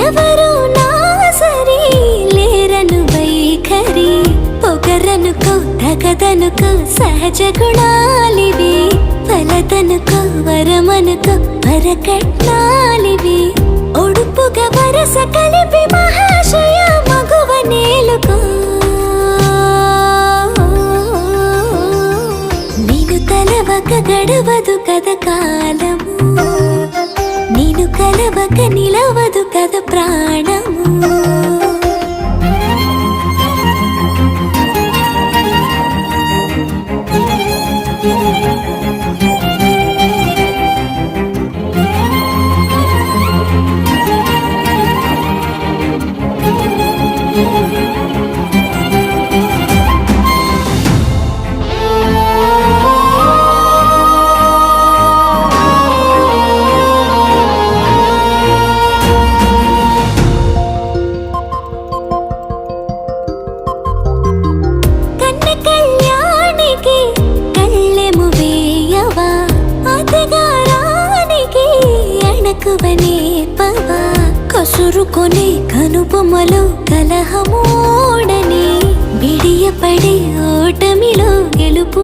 ఎవరు నా సరి లేరను వైఖరి పొగరనుకో తగదనుకో సహజ గుణాలివి ఫలతనుకో వరమనుకో వరకట్నాలివి ఒడుపుగా వరస కలిపి మహాశయ మగువ నేలుకో నేను తలవక గడవదు కథ కాలము నేను కలవక నిలవదు కథ ప్రాణము కసురుకొని కనుబొమ్మలో కలహమోడని బిడియపడే ఓటమిలో గెలుపు